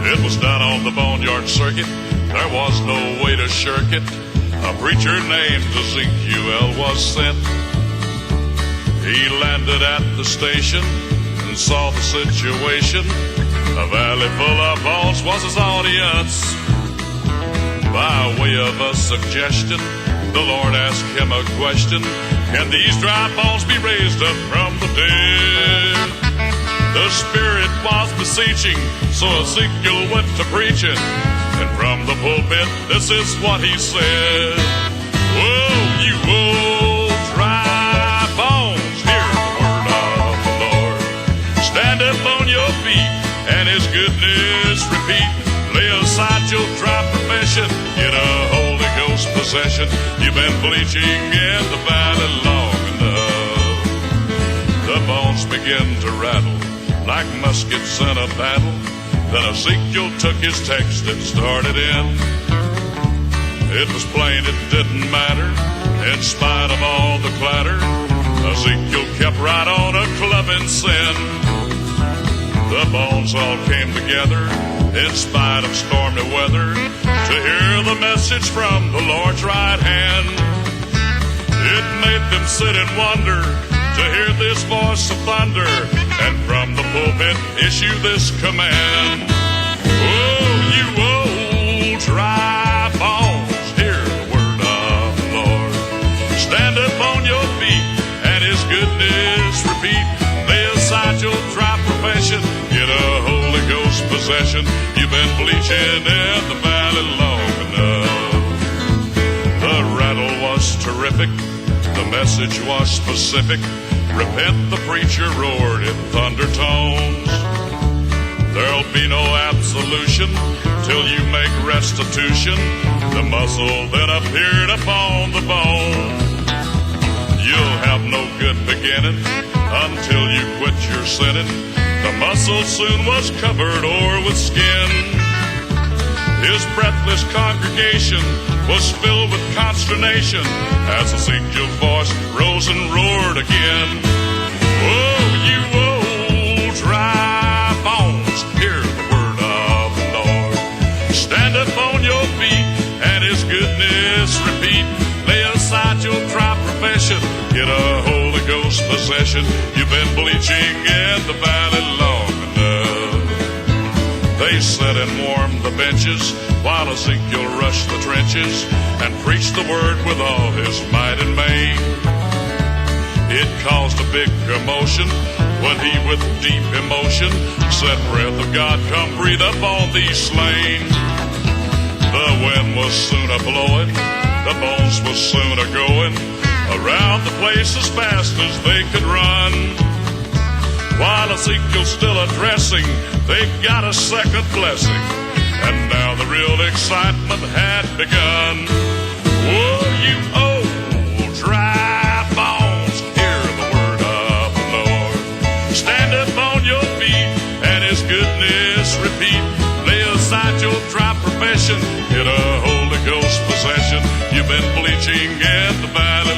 It was done on the Boneyard circuit. There was no way to shirk it. A preacher named Ezekiel was sent. He landed at the station and saw the situation. A valley full of bones was his audience. By way of a suggestion, the Lord asked him a question. Can these dry bones be raised up from the dead? The Spirit was beseeching, so Ezekiel went to preaching. And from the pulpit, this is what he said. Whoa, you old dry bones, hear the word of the Lord. Stand up on your feet and his goodness repeat. Lay aside your dry profession, get a Holy Ghost possession. You've been bleaching in the valley long enough. The bones begin to rattle like muskets in a battle. Then Ezekiel took his text and started in. It was plain it didn't matter, in spite of all the clatter. Ezekiel kept right on a clubbing sin. The bones all came together in spite of stormy weather to hear the message from the Lord's right hand. It made them sit and wonder to hear this voice of thunder, and from the pulpit issue this command. Oh, you old dry bones, hear the word of the Lord. Stand up on your feet and his goodness repeat. Lay aside your dry profession, get a Holy Ghost possession. You've been bleaching in the valley long enough. The rattle was terrific, the message was specific. Repent, the preacher roared in thunder tones. There'll be no absolution till you make restitution. The muscle then appeared upon the bone. You'll have no good beginning until you quit your sinning. The muscle soon was covered o'er with skin. His breathless congregation was filled with consternation as Ezekiel's voice rose and roared again. Oh, you old dry bones, hear the word of the Lord. Stand up on your feet and his goodness repeat. Lay aside your dry profession, get a Holy Ghost possession. You've been bleaching in the valley long enough. They sat and warmed the benches while Ezekiel rushed the trenches and preached the word with all his might and main. It caused a big commotion when he with deep emotion said, breath of God, come breathe up on these slain. The wind was soon a-blowing, the bones was soon a-going around the place as fast as they could run. While Ezekiel's still addressing, they got a second blessing, and now the real excitement had begun. Whoa, you old dry bones, hear the word of the Lord. Stand up on your feet and his goodness repeat. Lay aside your dry profession, get a Holy Ghost possession. You've been bleaching in the valley